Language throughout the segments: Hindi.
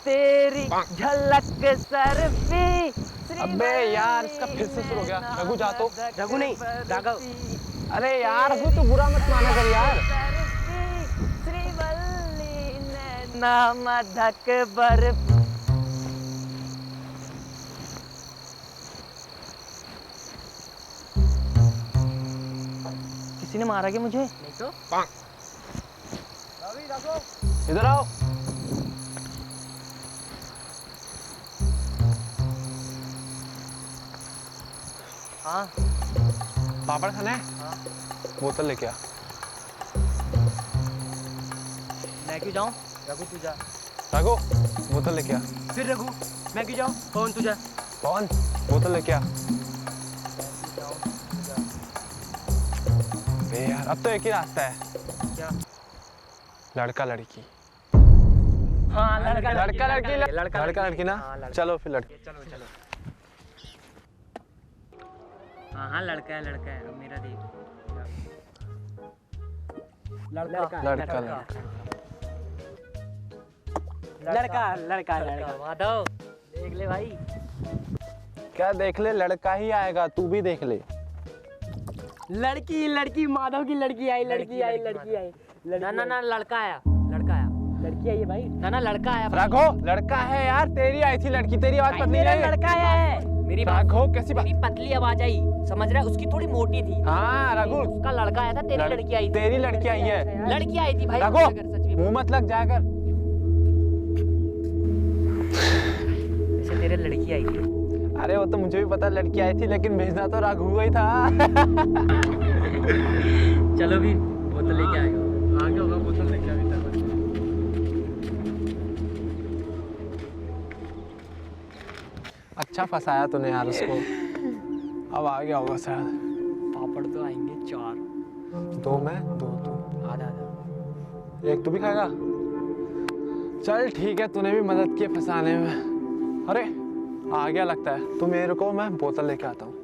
तेरी झलक सर पे। अबे यार इसका फिर से शुरू हो गया। रघु जा तो। रघु नहीं, राघव। अरे यार रघु तू बुरा मत माना कर यार। श्रीवल्ली नाम धक बर। किसी ने मारा क्या मुझे? नहीं तो। इधर आओ। हाँ पापड़ खाना है? हाँ। बोतल लेके आ। मैं क्यों जाऊँ? रघु तू जा। रघु बोतल लेके आ। फिर रघु मैं क्यों जाऊँ? पवन तू जा। पवन बोतल लेके आ। बे यार अब तो एक ही रास्ता है। क्या? लड़का लड़की। हाँ लड़का लड़की ना। हाँ, चलो फिर लड़की। चलो चलो। हाँ हाँ लड़का है मेरा देख। लड़का माधव देख ले भाई। क्या देख ले? लड़का ही आएगा, तू भी देख ले। लड़की माधव की लड़की आई। ना लड़का आया लड़की आई है भाई। ना लड़का आया। राघो लड़का है यार, तेरी आई थी लड़की। तेरी आवाज पतली मेरा आई है। लड़का आया है। मेरी राघो कैसी बात? मेरी पतली आवाज आई, समझ रहा है? उसकी थोड़ी मोटी थी। हाँ राघो उसका लड़का आया था, तेरी लड़की आई थी। तेरी लड़की आई है। लड़की आई थी भाई। राघो सच में मुंह मत लग जाया कर। वैसे तेरे लड़की आई थी। अरे वो तो मुझे भी पता लड़की आई थी, लेकिन भेजना तो राघु ही था। चलो भी बोतल लेके आएगा। आगे होगा बोतल लेके आ। अच्छा फंसाया तूने यार उसको। अब आ गया होगा शायद। पापड़ तो आएंगे 4। 2 मैं 2 तू। आधा एक तू भी खाएगा? चल ठीक है, तूने भी मदद की फंसाने में। अरे आ गया लगता है। तू मेरे को, मैं बोतल लेके आता हूँ।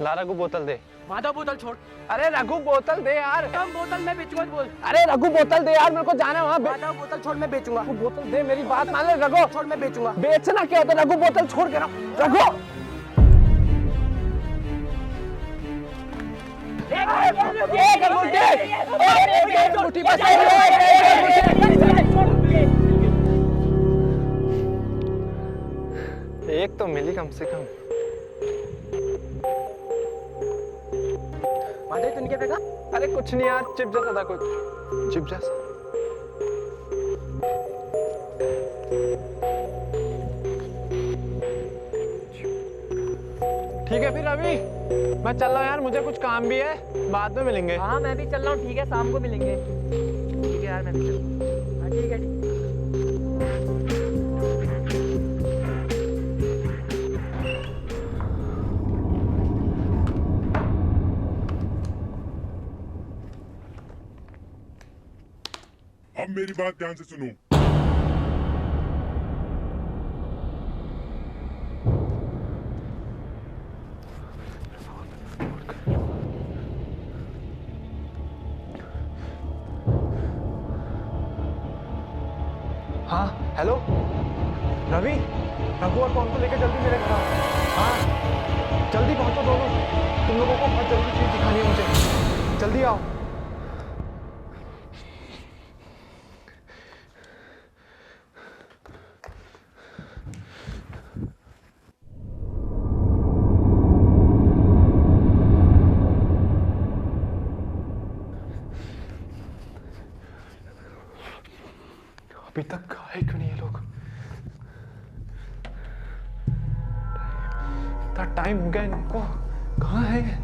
ला रघु बोतल दे। माधव बोतल छोड़। अरे रघु बोतल दे यार। हम बोतल मैं बेचूंगा बोल। अरे रघु बोतल दे यार, मेरे को जाना है वहाँ। माधव बोतल छोड़, मैं बेचूंगा। बोतल दे, मेरी बात मान ले रघु। छोड़, मैं बेचूंगा। बेचना क्या होता है? रघु बोतल छोड़ के रघु। एक तो मिली कम से कम। तूने क्या फेंका? अरे कुछ नहीं यार, चिप जैसा था कुछ। चिप जैसा। ठीक है फिर अभी मैं चल रहा हूँ यार, मुझे कुछ काम भी है, बाद में मिलेंगे। हाँ मैं भी चल रहा हूँ। ठीक है शाम को मिलेंगे। ठीक है यार मैं भी चल रहा हूँ। हाँ ठीक है। अब मेरी बात ध्यान से सुनो। हेलो रवि, रघु और पवन को लेकर जल्दी मेरे घर आओ। हाँ जल्दी पहुंचो दोनों, तुम लोगों को बहुत जरूरी चीज दिखानी है मुझे, जल्दी आओ। अभी तक आए क्यों नहीं ये लोग? इतना टाइम हो गया इनको, कहाँ है ये?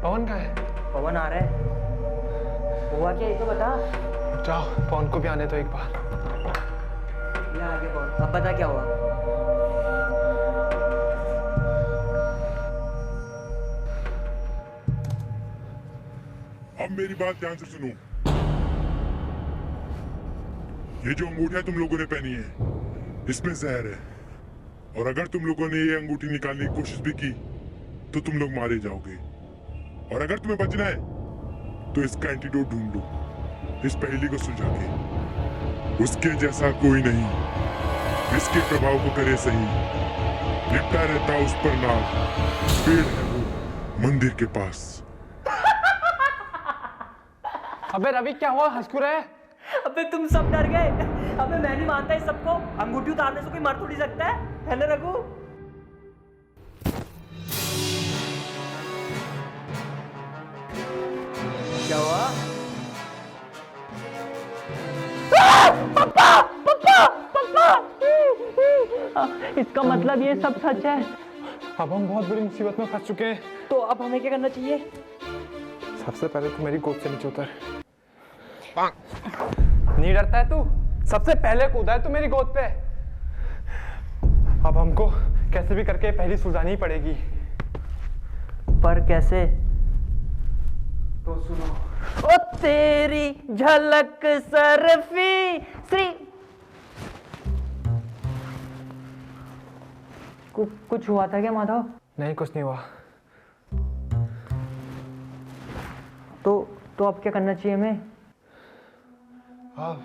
पवन कहाँ है? पवन आ रहा है। हुआ क्या ये तो बता। जाओ पवन को भी आने दो एक बार। ये आगे पवन, अब बता क्या हुआ। अब मेरी बात ध्यान से सुनो। ये जो अंगूठियां तुम लोगों ने पहनी है, इसमें जहर है, और अगर तुम लोगों ने ये अंगूठी निकालने की कोशिश भी की तो तुम लोग मारे जाओगे। और अगर तुम्हें बचना है तो इसका एंटीडोट ढूंढ लो, इस पहेली को सुलझा के। उसके जैसा कोई नहीं, इसके प्रभाव को करे सही। लिपटा रहता उस पर नाग, पेड़ है वो मंदिर के पास। अबे रवि क्या हुआ, हंस क्यों रहे? अबे तुम सब डर गए। अबे मैं नहीं मानता इस सबको। अंगूठी उतारने से कोई मर थोड़ी सकता है ना रघु? क्या हुआ? पापा पापा पापा, इसका मतलब ये सब सच है। अब हम बहुत बड़ी मुसीबत में फंस चुके हैं। तो अब हमें क्या करना चाहिए? सबसे पहले तो मेरी गोद से नीचे उतर। नहीं डरता है तू? सबसे पहले कूदा है तू मेरी गोद पे। अब हमको कैसे भी करके पहली सुलझानी ही पड़ेगी। पर कैसे? तो सुनो। ओ तेरी झलक सरफी श्री। कुछ हुआ था क्या माधव? नहीं कुछ नहीं हुआ। तो अब क्या करना चाहिए हमें? अब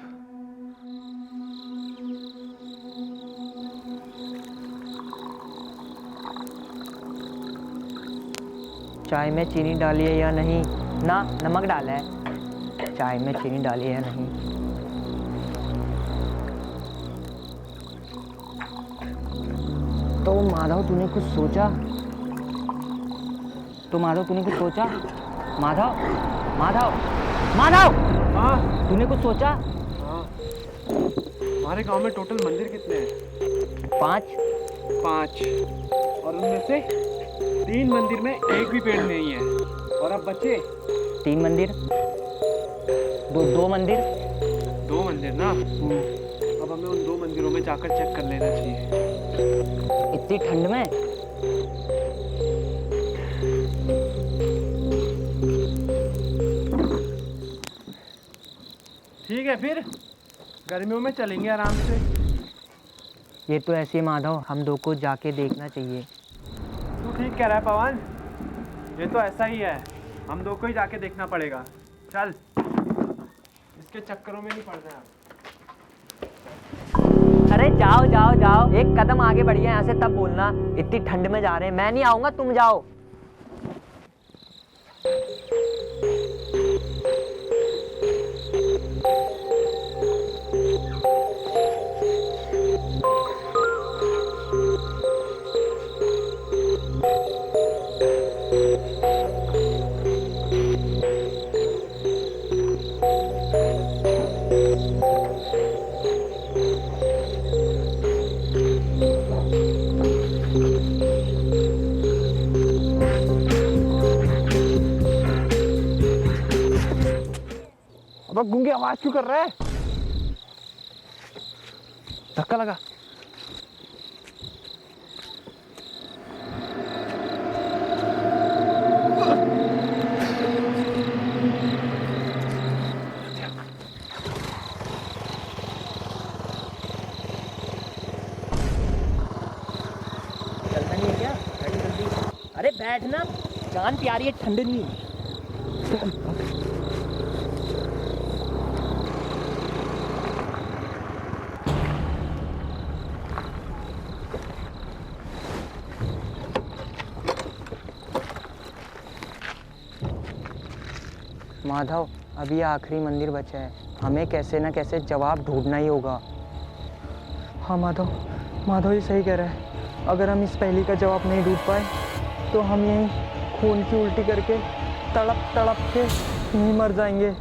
चाय में चीनी डाली है या नहीं? ना नमक डाला है। चाय में चीनी डाली है या नहीं? तो माधव तूने कुछ सोचा? माधव माधव माधव, हाँ तूने कुछ सोचा? हाँ। हमारे गांव में टोटल मंदिर कितने हैं? 5। और उनमें से 3 मंदिर में एक भी पेड़ नहीं है। और अब बचे 3 मंदिर, दो मंदिर। 2 मंदिर ना। अब हमें उन 2 मंदिरों में जाकर चेक कर लेना चाहिए। इतनी ठंड में? ठीक है फिर गर्मियों में चलेंगे आराम से। ये तो ऐसे माधव, हम दो को जाके देखना चाहिए। तू ठीक कह रहा है पवन, ये तो ऐसा ही है, हम 2 को ही जाके देखना पड़ेगा। चल, इसके चक्करों में नहीं पड़ना है। अरे जाओ जाओ जाओ, एक कदम आगे बढ़िए यहाँ से तब बोलना। इतनी ठंड में जा रहे हैं, मैं नहीं आऊंगा, तुम जाओ। अब गूंगी आवाज क्यों कर रहा है? धक्का लगा। चलना नहीं है क्या? जल्दी। अरे बैठना, जान प्यारी है, ठंड नहीं। माधव, अभी आखिरी मंदिर बचा है, हमें कैसे ना कैसे जवाब ढूंढना ही होगा। हाँ माधव, माधव ये सही कह रहा है। अगर हम इस पहेली का जवाब नहीं ढूंढ पाए तो हम यहीं खून की उल्टी करके तड़प तड़प के यहीं मर जाएंगे,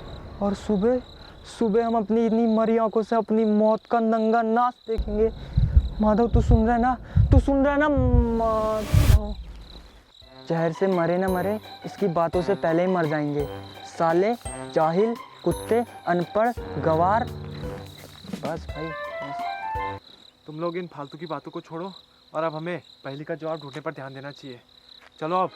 और सुबह सुबह हम अपनी इतनी मरी आंखों से अपनी मौत का नंगा नाच देखेंगे। माधव तू सुन रहा है ना, तू सुन रहा है ना माधव? जहर से मरे ना मरे, इसकी बातों से पहले ही मर जाएंगे। साले, जाहिल, कुत्ते, अनपढ़, गवार। बस भाई बस। तुम लोग इन फालतू की बातों को छोड़ो और अब हमें पहेली का जवाब ढूंढने पर ध्यान देना चाहिए। चलो अब।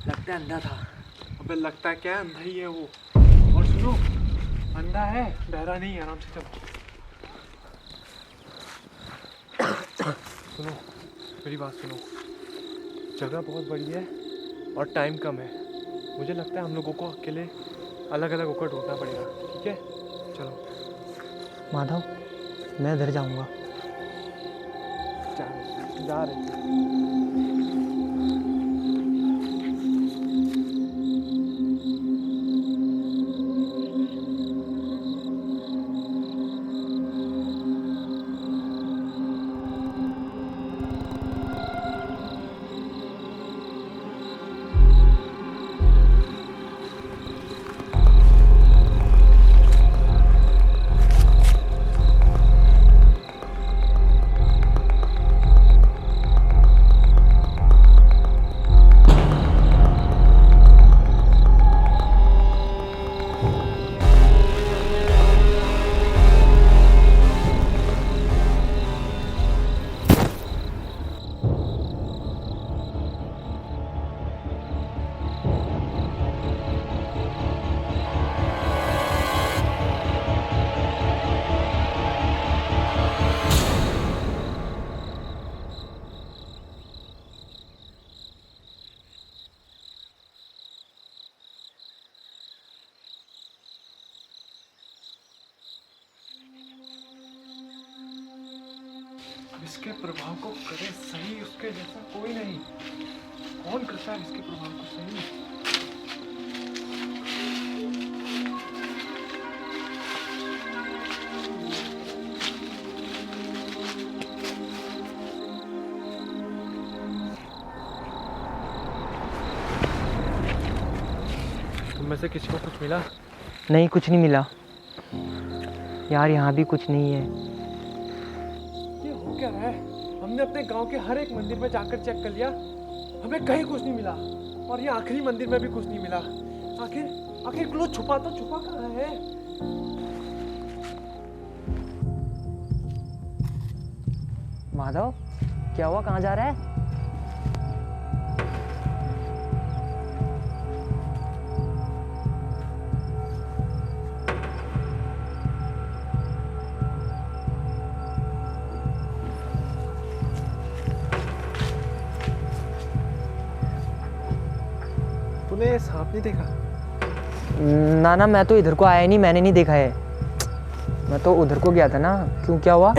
लगता है अंधा था। अबे लगता है क्या, अंधा ही है वो। और सुनो, अंधा है, बहरा नहीं, आराम से चलो। सुनो, मेरी बात सुनो। जगह बहुत बड़ी है और टाइम कम है। मुझे लगता है हम लोगों को अकेले अलग अलग होकर ढूंढना पड़ेगा, ठीक है? चलो। माधव, मैं इधर जाऊंगा। जा रहे हैं। इसके प्रभाव को करे सही, उसके जैसा कोई नहीं। कौन करता है इसके प्रभाव को सही? तुम में से किसी को कुछ मिला? नहीं, कुछ नहीं मिला यार, यहाँ भी कुछ नहीं है। ये हो क्या रहा है? हमने अपने गांव के हर एक मंदिर में जाकर चेक कर लिया, हमें कहीं कुछ नहीं मिला, और ये आखिरी मंदिर में भी कुछ नहीं मिला। आखिर क्लोज छुपा कहाँ है? माधव, क्या हुआ, कहाँ जा रहा है? तूने ये सांप नहीं देखा? ना ना, मैं तो इधर को आया नहीं, मैंने नहीं देखा है। मैं तो उधर को गया था ना। क्यों, क्या हुआ?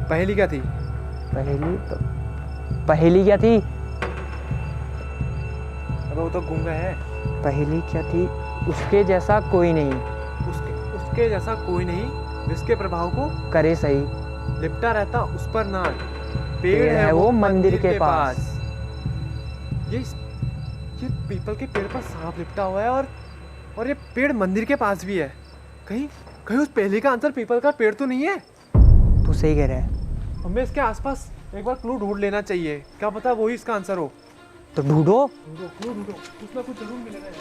पहेली क्या थी? पहेली क्या थी? अब वो तो गूंगा है। पहेली क्या थी? उसके जैसा कोई नहीं। उसके जैसा कोई नहीं, जिसके प्रभाव को करे सही। लिपटा रहता उस पर नाग, पेड़ है वो मंदिर के पास। ये पीपल के पेड़ पर सांप लिपटा हुआ है और ये पेड़ मंदिर के पास भी है। कहीं कहीं उस पहले का आंसर पीपल का पेड़ तो नहीं है? तू सही कह रहा है। हमें इसके आसपास एक बार क्लू ढूंढ लेना चाहिए, क्या पता वही इसका आंसर हो। तो ढूंढो। ढूंढो क्लू ढूंढो, उसमें कुछ जरूर मिलेगा यार।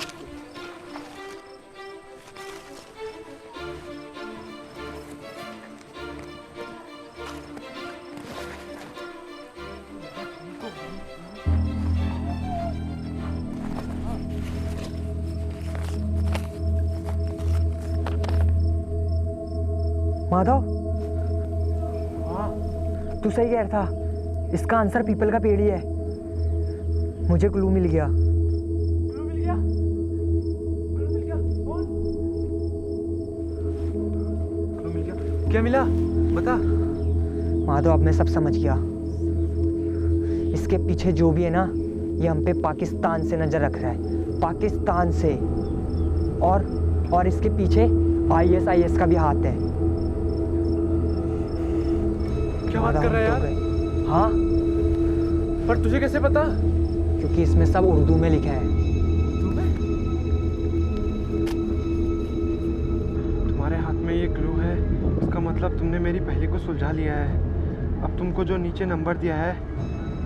माधव, हाँ, तू सही कह रहा था, इसका आंसर पीपल का पेड़ ही है। मुझे क्लू मिल गया। क्लू मिल गया? क्लू मिल गया? कौन? क्लू मिल गया? क्या मिला? बता। माधव, अब मैं सब समझ गया। इसके पीछे जो भी है ना, ये हम पे पाकिस्तान से नजर रख रहा है, पाकिस्तान से। और इसके पीछे ISIS का भी हाथ है। क्या बात कर रहा है यार? हाँ, पर तुझे कैसे पता? क्योंकि इसमें सब उर्दू में लिखा है। तुम्हारे हाथ में ये क्लू है, उसका मतलब तुमने मेरी पहेली को सुलझा लिया है। अब तुमको जो नीचे नंबर दिया है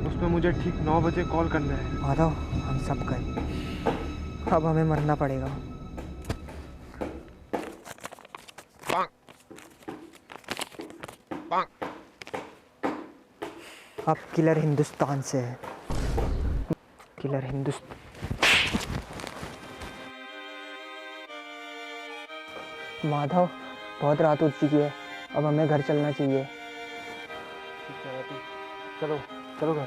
उसमें मुझे ठीक 9 बजे कॉल करना है। माधव, हम सब गए, अब हमें मरना पड़ेगा। अब किलर हिंदुस्तान से है। किलर हिंदुस्तान। माधव, बहुत रात हो चुकी है, अब हमें घर चलना चाहिए। चलो चलो घर।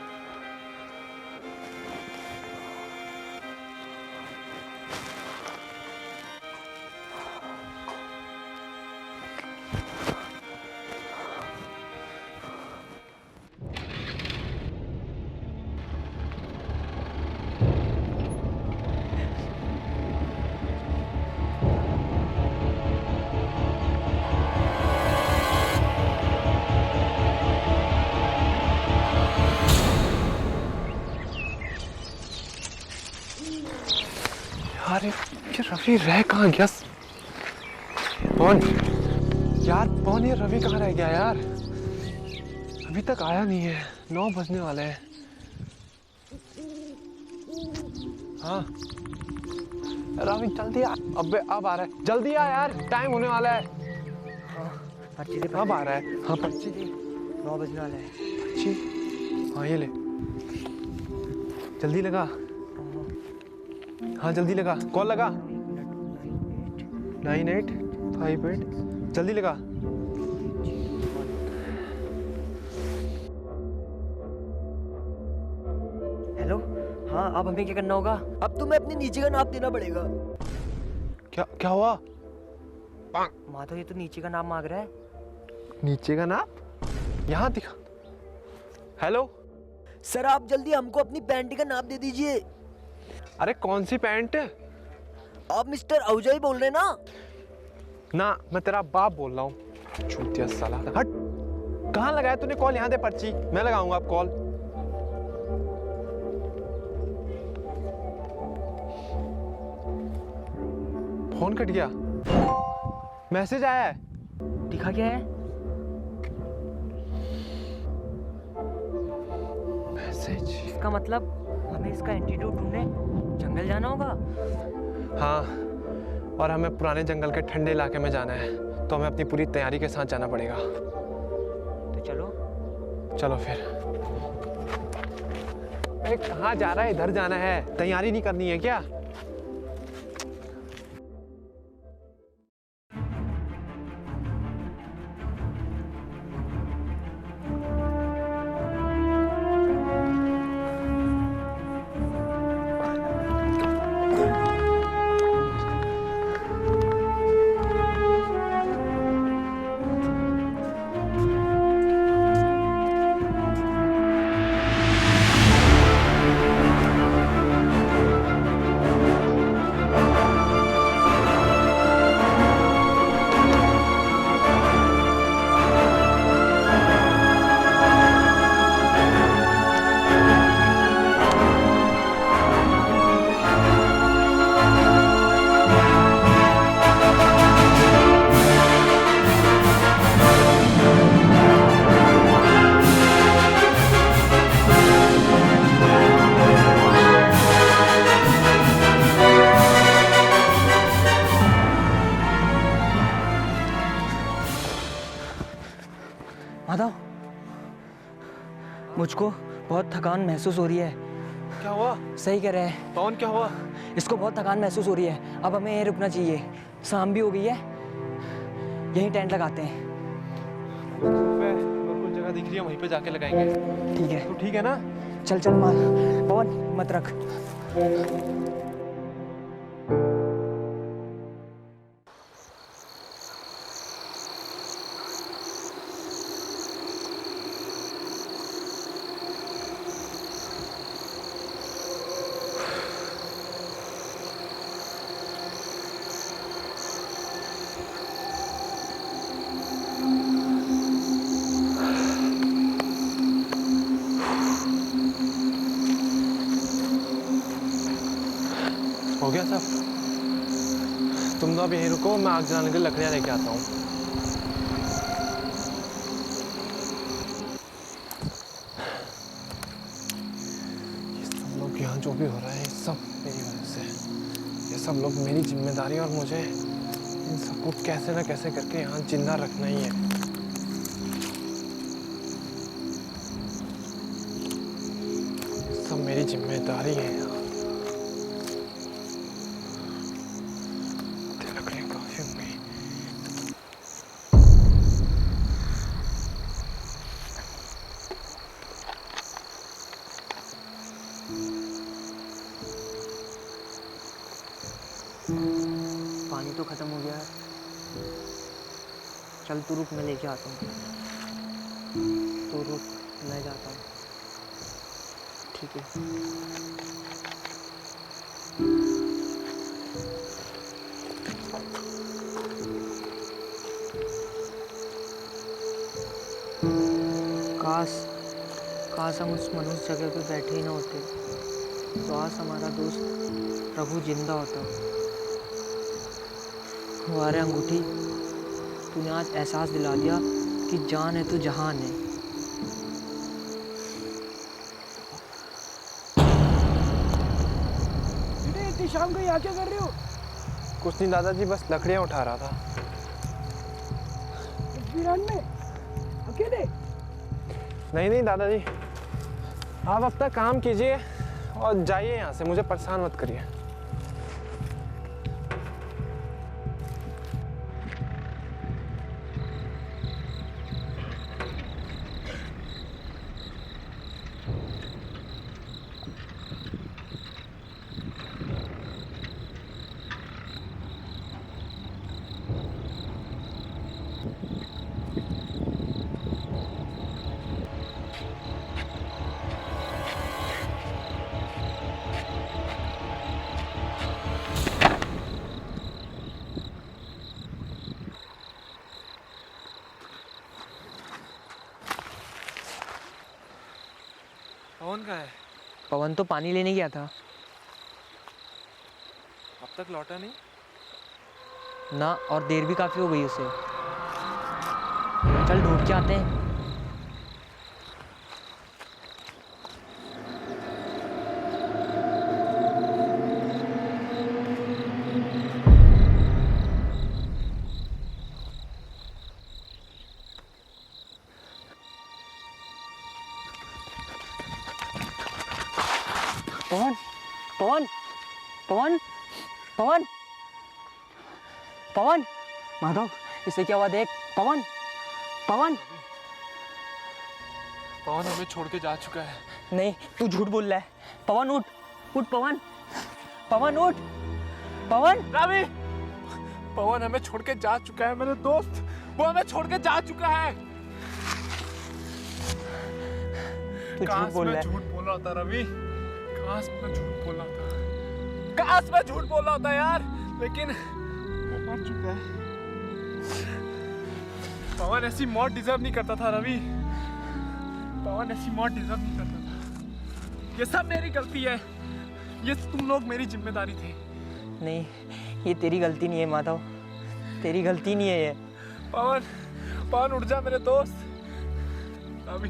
यार ये रवि रह कहाँ गया? पवन, यार पवन, ये रवि कहाँ रह गया यार? अभी तक आया नहीं है, 9 बजने वाले हैं। हाँ रवि जल्दी आ। अबे अब आ रहा है, जल्दी आ यार, टाइम होने वाला है। पर्ची दे, अब आ रहा है। हाँ पर्ची दी। 9 बजने वाला है। पर्ची, हाँ ये ले, जल्दी लगा। हाँ जल्दी लगा, कॉल लगा। 9858, जल्दी लगा। हेलो, हाँ, अब हमें क्या करना होगा? अब तुम्हें अपने नीचे का नाप देना पड़ेगा। क्या क्या हुआ? माधव, ये तो नीचे का नाप मांग रहा है। नीचे का नाप? यहाँ दिखा। हेलो सर, आप जल्दी हमको अपनी पैंट का नाप दे दीजिए। अरे कौन सी पैंट? आप मिस्टर आहूजा ही बोल रहे हैं ना? ना, मैं तेरा बाप बोल रहा हूँ। चूतिया साला, हट। कहाँ लगाया तूने कॉल? यहाँ दे पर्ची, मैं लगाऊंगा आप कॉल। फोन कट गया। मैसेज आया है। दिखा क्या है? मैसेज। इसका मतलब हमें इसका एंटीडोट ढूंढने जंगल जाना होगा। हाँ, और हमें पुराने जंगल के ठंडे इलाके में जाना है, तो हमें अपनी पूरी तैयारी के साथ जाना पड़ेगा। तो चलो। चलो फिर। अरे कहाँ जा रहा है? इधर जाना है, तैयारी नहीं करनी है क्या? माधव, मुझको बहुत थकान महसूस हो रही है। क्या हुआ? सही कह रहे हैं, पवन क्या हुआ? इसको बहुत थकान महसूस हो रही है। अब हमें यहीं रुकना चाहिए, शाम भी हो गई है, यहीं टेंट लगाते हैं। कुछ जगह दिख रही है, वहीं पे जाके लगाएंगे। ठीक है, तो ठीक है ना? चल चल पवन मत रख। हो गया सब? तुम तो अब यहीं रुको, मैं आग जलाने के लिए लकड़ियाँ लेके आता हूँ। ये सब लोग यहाँ जो भी हो रहा है, सब मेरी वजह से। ये सब लोग मेरी जिम्मेदारी, और मुझे इन सबको कैसे ना कैसे करके यहाँ जिंदा रखना ही है। ये सब मेरी जिम्मेदारी है यहाँ। पानी तो खत्म हो गया है। चल तू रुक, मैं लेके आता हूँ। तू रुक, मैं जाता हूँ। ठीक है। काश हम उस मनुष्य जगह पे बैठे ही ना होते, तो आज हमारा दोस्त प्रभु जिंदा होता। हमारे अंगूठी, तूने आज एहसास दिला दिया कि जान है तो जहान है। बेटे इतनी शाम को यहाँ क्या कर रहे हो? कुछ नहीं दादाजी, बस लकड़ियाँ उठा रहा था। इस वीरान में अकेले? नहीं दादाजी, आप अब तक काम कीजिए और जाइए यहाँ से, मुझे परेशान मत करिए। पवन कहाँ है? पवन तो पानी लेने गया था। अब तक लौटा नहीं? ना, और देर भी काफी हो गई उसे। चल ढूंढ के आते हैं। पवन पवन पवन पवन पवन, माधव इसे क्या हुआ देख। पवन पवन पवन हमें छोड़ के जा चुका है। नहीं, तू झूठ बोल रहा है। पवन उठ उठ, पवन पवन उठ, पवन। रवि, पवन हमें छोड़ के जा चुका है, मेरे दोस्त, वो हमें छोड़ के जा चुका है। तू झूठ बोल रहा है। झूठ बोला होता रवि, काश मैं झूठ बोला होता, काश मैं झूठ बोला होता यार, लेकिन वो मर चुका है। पवन ऐसी मौत डिजर्व नहीं करता था रवि, पवन ऐसी मौत डिजर्व नहीं करता था। ये सब मेरी गलती है, ये तुम लोग मेरी जिम्मेदारी थे। नहीं, ये तेरी गलती नहीं है माधव, तेरी गलती नहीं है ये। पवन, पवन उठ जा मेरे दोस्त। रवि,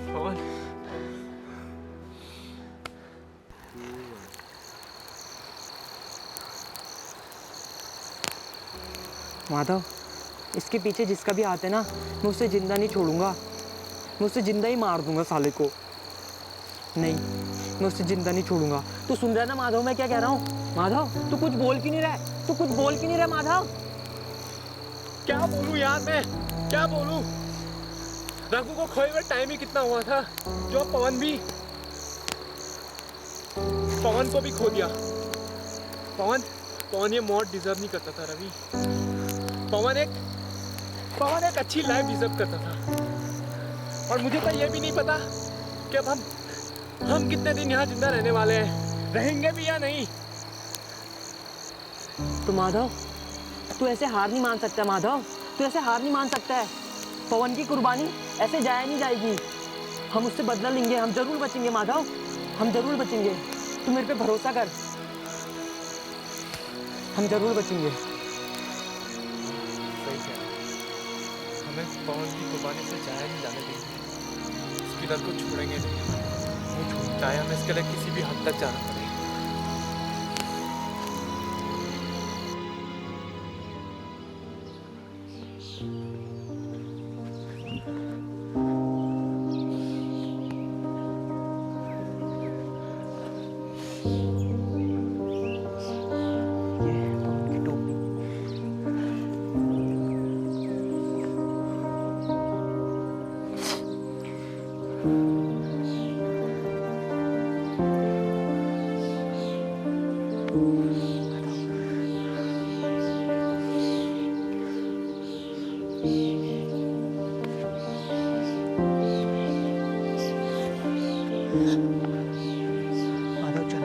पवन, माधव, इसके पीछे जिसका भी हाथ है ना, मैं उसे जिंदा नहीं छोड़ूंगा। मैं उसे जिंदा ही मार दूंगा साले को। नहीं, मैं उसे जिंदा नहीं छोड़ूंगा। तू सुन रहा है ना माधव, मैं क्या कह रहा हूँ? माधव, तू कुछ बोल क्यों नहीं रहा है? तू कुछ बोल क्यों नहीं रहा माधव? क्या बोलूं यार मैं, क्या बोलूं? रघु को खोए हुए टाइम ही कितना हुआ था, जो पवन को भी खो दिया। पवन ये मौत डिजर्व नहीं करता था रवि। पवन एक अच्छी लाइफ डिजर्व करता था। और मुझे तो ये भी नहीं पता कि अब हम कितने दिन यहाँ जिंदा रहने वाले हैं, रहेंगे भी या नहीं। तो माधव, तू ऐसे हार नहीं मान सकता माधव, तू ऐसे हार नहीं मान सकता है। पवन की कुर्बानी ऐसे जाया नहीं जाएगी। हम उससे बदला लेंगे, हम जरूर बचेंगे माधव, हम जरूर बचेंगे। तू मेरे पे भरोसा कर, हम जरूर बचेंगे। सही कह रहा है। हमें पवन की कुर्बानी से जाया नहीं जाने देंगे, उसकी दर्द को छोड़ेंगे नहीं, चाहे हमें इसके लिए किसी भी हद तक जाना पड़े। माधव चल।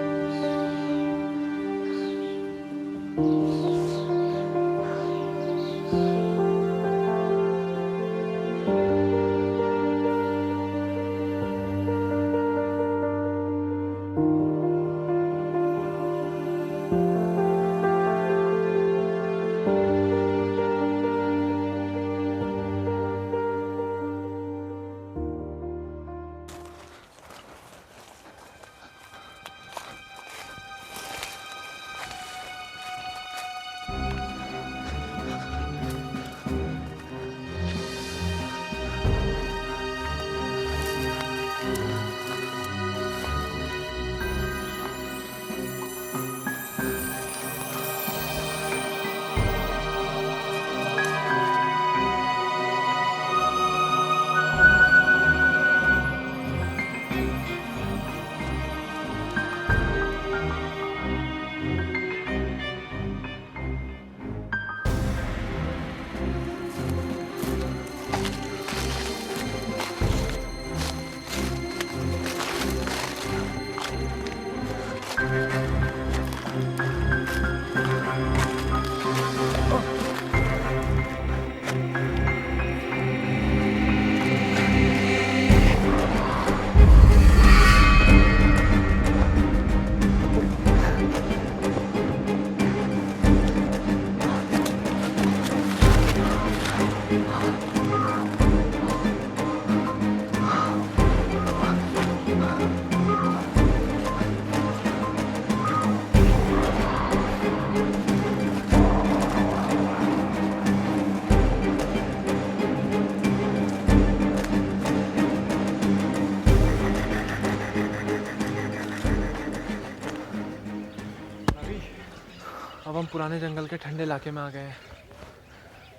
अब हम पुराने जंगल के ठंडे इलाके में आ गए हैं।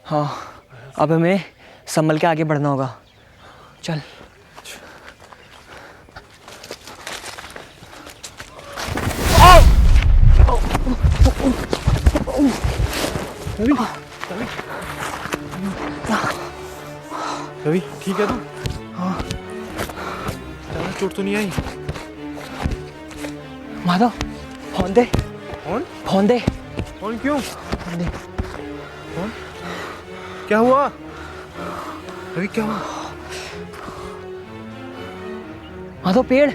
हाँ, अब हमें संभल के आगे बढ़ना होगा। चल। रवि, रवि ठीक है तू? हाँ। ज़्यादा चोट तो नहीं आई? माधव, फोन दे। फोन दे। कौन क्यों? फोन दे। कौन? क्या हुआ? रवि क्या हुआ? माधव, पेड़।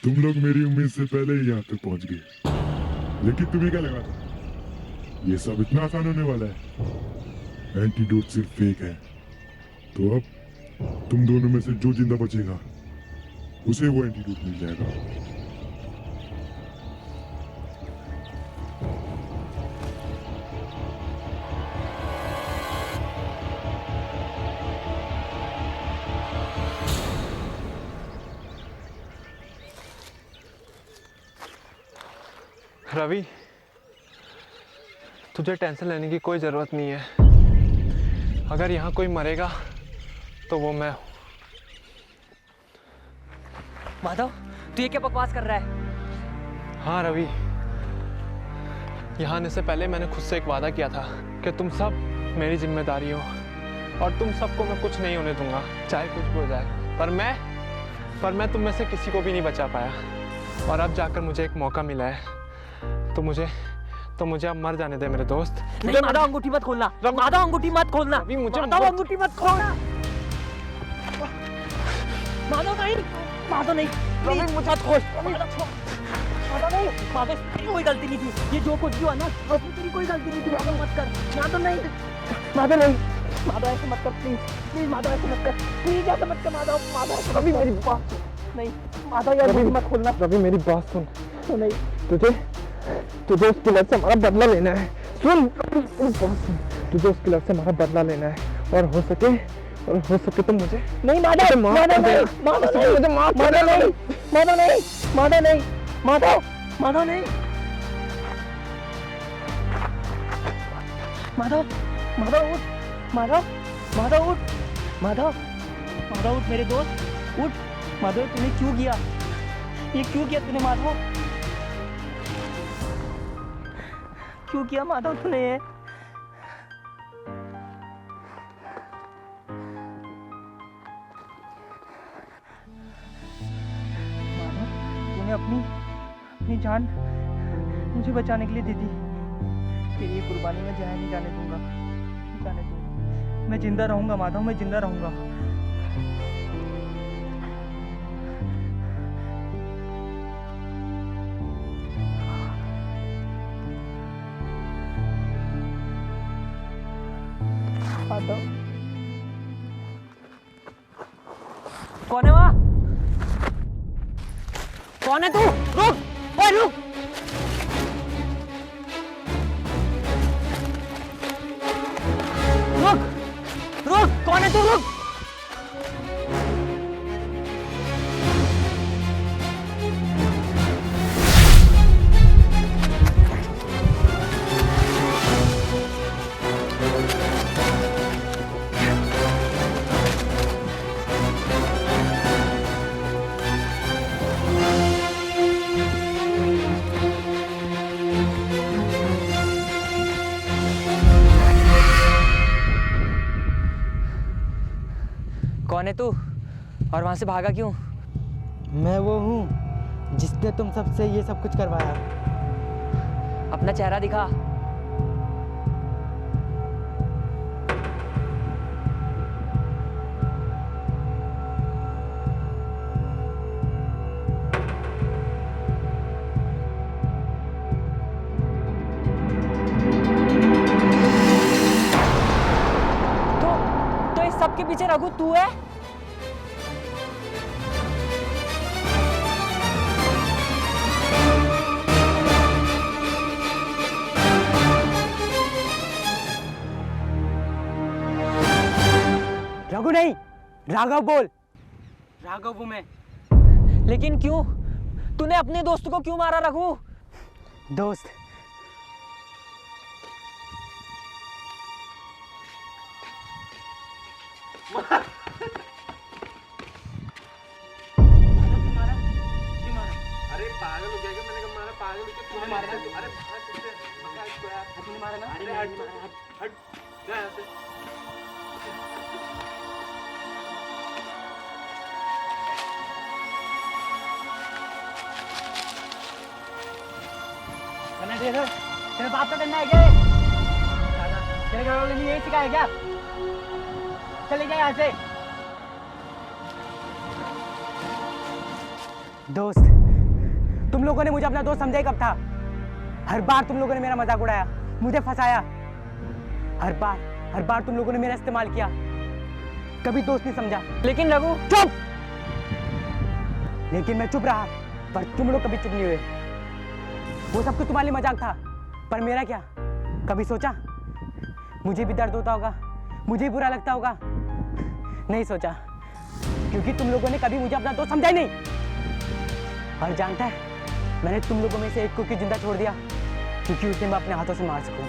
तुम लोग मेरी उम्मीद से पहले ही यहाँ तक पहुंच गए, लेकिन तुम्हें क्या लगा था ये सब इतना आसान होने वाला है? एंटीडोट सिर्फ फेक है। तो अब तुम दोनों में से जो जिंदा बचेगा उसे वो एंटीडोट मिल जाएगा। रवि, तुझे टेंशन लेने की कोई ज़रूरत नहीं है। अगर यहाँ कोई मरेगा तो वो मैं हूँ। माधव, तू ये क्या बकवास कर रहा है? हाँ रवि, यहाँ आने से पहले मैंने खुद से एक वादा किया था कि तुम सब मेरी जिम्मेदारी हो और तुम सबको मैं कुछ नहीं होने दूंगा, चाहे कुछ भी हो जाए। पर मैं तुम में से किसी को भी नहीं बचा पाया, और अब जाकर मुझे एक मौका मिला है। तो मुझे अब मर जाने दे मेरे दोस्त। नहीं माधव, अंगूठी मत खोलना। माधव, अंगूठी मत खोलना। माधव, अंगूठी मत खोलना। माधव नहीं, माधव नहीं, प्लीज मुझे मत खोल। माधव नहीं, माधव तेरी कोई गलती नहीं थी। ये जो कुछ भी हुआ ना, उसमें तेरी कोई गलती नहीं थी। माधव मत कर। माधव नहीं, माधव नहीं, माधव ऐसे मत कर, प्लीज प्लीज माधव ऐसे मत कर, प्लीज ऐसे मत कर माधव। माधव रवि मेरी बात नहीं, माधव यार अंगूठी मत खोलना। रवि मेरी बात सुन। नहीं, तुझे उस किलर से हमारा बदला लेना है। सुन, तुझे उस किलर से हमारा बदला लेना है, और हो सके तो मुझे नहीं माधव, माधव नहीं, माधव नहीं, मुझे माफ कर दे। नहीं, माधव नहीं, माधव नहीं, माधव, माधव नहीं, माधव, माधव उठ, माधव, माधव उठ, माधव, माधव उठ मेरे दोस्त, उठ। माधव, तूने क्यों किया ये? क्यों किया तूने माधव? क्यों किया माधव तूने ये? माधव, तूने अपनी जान मुझे बचाने के लिए दे दी। तेरी ये कुर्बानी में जाया नहीं जाने दूंगा, नहीं जाने दूंगा। मैं जिंदा रहूंगा माधव, मैं जिंदा रहूंगा। कौन है वहाँ? कौन है तू? रुक, ओए रुक। रुक, रुक, कौन है तू? रुक। कौन है तू और वहां से भागा क्यों? मैं वो हूँ जिसने तुम सबसे ये सब कुछ करवाया। अपना चेहरा दिखा। तो इस सब के पीछे रघु तू है? रघु नहीं, राघव बोल। राघव हूं मैं। लेकिन क्यों? तूने अपने दोस्त को क्यों मारा रघु? दोस्त, अरे पागल हो गया क्या? मैंने कहा मारा, पागल हो गया? तूने मारा ना? अरे भाग तुझसे, भगा इसको यार। तूने मारा ना? अरे हट हट जा यहाँ से। तेरे बाप का करना है क्या? तेरे घर वालों ने यही सिखाया क्या? चले गए यहाँ से। दोस्त, तुम लोगों ने मुझे अपना दोस्त समझा ही कब था? हर बार तुम लोगों ने मेरा मजाक उड़ाया, मुझे फंसाया। हर बार तुम लोगों ने मेरा इस्तेमाल किया, कभी दोस्त नहीं समझा। लेकिन रघु, चुप! लेकिन मैं चुप रहा, पर तुम लोग कभी चुप नहीं हुए। वो सब कुछ तुम्हारे लिए मजाक था, पर मेरा क्या? कभी सोचा मुझे भी दर्द होता होगा, मुझे भी बुरा लगता होगा? नहीं सोचा, क्योंकि तुम लोगों ने कभी मुझे अपना दोस्त समझा ही नहीं। और जानता है, मैंने तुम लोगों में से एक को क्यों जिंदा छोड़ दिया? क्योंकि उसे मैं अपने हाथों से मार सकूं।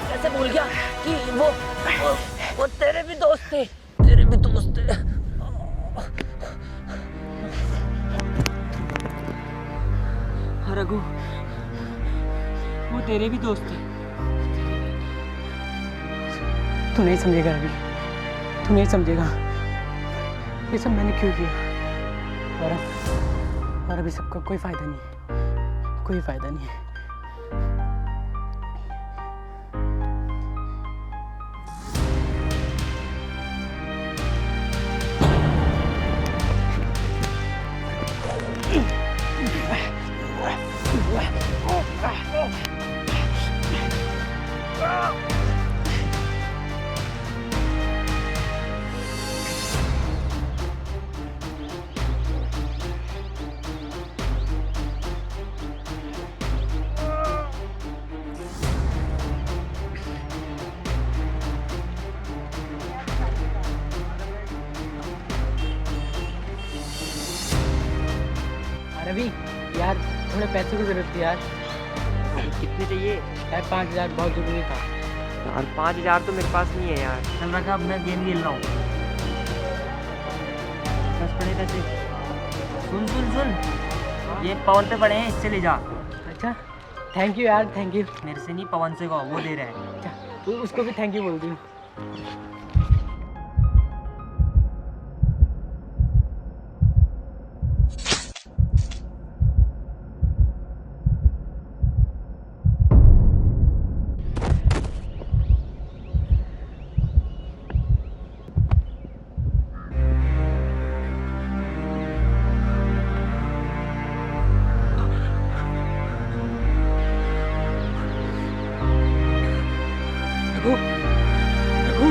कैसे भूल गया कि वो तेरे भी दोस्त थे, तेरे भी दोस्त थे। हाँ रघु, वो तेरे भी दोस्त थे। तू नहीं समझेगा रवि, तू नहीं समझेगा ये सब मैंने क्यों किया। और अभी सबका कोई फायदा नहीं, कोई फायदा नहीं है। रवि यार, थोड़े पैसों की जरूरत थी यार। कितने चाहिए यार 5,000 बहुत जरूरी था। यार? 5,000 तो मेरे पास नहीं है यार। चल रखा, अब मैं गेम खेल रहा हूँ। बस पड़े पैसे। सुन, ये पवन पे पड़े हैं, इससे ले जा। अच्छा, थैंक यू यार, थैंक यू। मेरे से नहीं, पवन से कहो, वो दे रहा है। अच्छा, तू उसको भी थैंक यू बोल दी। रघु,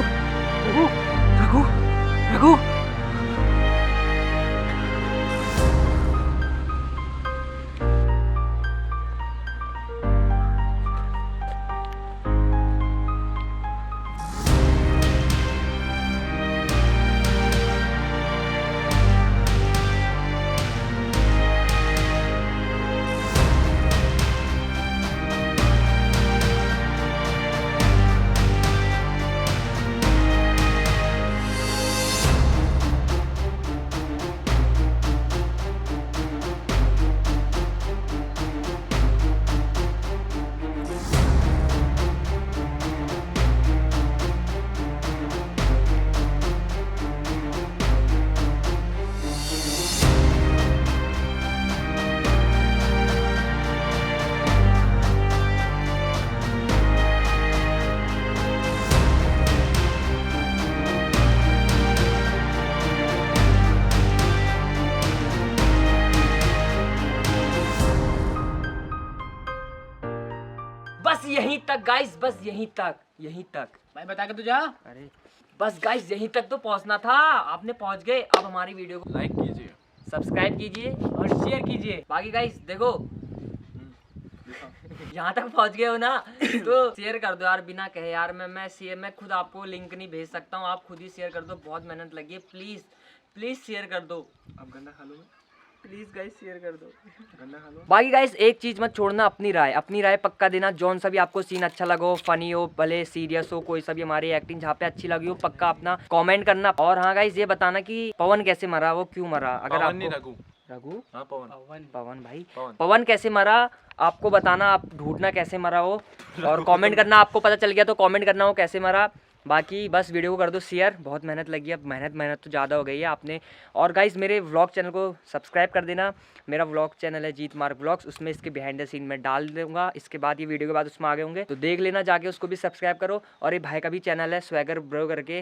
तक गाइस, बस यहीं तक। भाई बता के तू जा। अरे बस गाइस यहीं तक तो पहुंचना था, आपने पहुंच गए। अब हमारी वीडियो को लाइक कीजिए, सब्सक्राइब कीजिए और शेयर कीजिए। बाकी गाइस देखो यहाँ तक पहुँच गए हो ना तो शेयर कर दो यार, बिना कहे यार। मैं खुद आपको लिंक नहीं भेज सकता हूँ, आप खुद ही शेयर कर दो। बहुत मेहनत लगी है, प्लीज शेयर कर दो। अब गन्ना खा लो। प्लीज गाइस शेयर कर दो। गन्ना खा लो। बाकी गाइस एक चीज मत छोड़ना, अपनी राय पक्का देना। जौन सा भी आपको सीन अच्छा लगा हो, फनी हो, भले सीरियस हो, कोई सा भी हमारी एक्टिंग जहाँ पे अच्छी लगी हो, पक्का अपना कमेंट करना। और हाँ गाइस ये बताना कि पवन कैसे मरा, वो क्यों मरा। अगर पवन नहीं, आपको रघु। हाँ पवन भाई पवन। पवन कैसे मरा आपको बताना, आप ढूंढना कैसे मरा वो, और कमेंट करना। आपको पता चल गया तो कमेंट करना वो कैसे मरा। बाकी बस वीडियो को कर दो शेयर, बहुत मेहनत लगी है। अब मेहनत तो ज़्यादा हो गई है आपने। और गाइस मेरे व्लॉग चैनल को सब्सक्राइब कर देना। मेरा व्लॉग चैनल है जीत मार्क व्लॉग्स, उसमें इसके बिहाइंड द सीन में डाल दूंगा। इसके बाद ये वीडियो के बाद उसमें आगे होंगे तो देख लेना जाके, उसको भी सब्सक्राइब करो। और ये भाई का भी चैनल है स्वैगर ब्रो करके,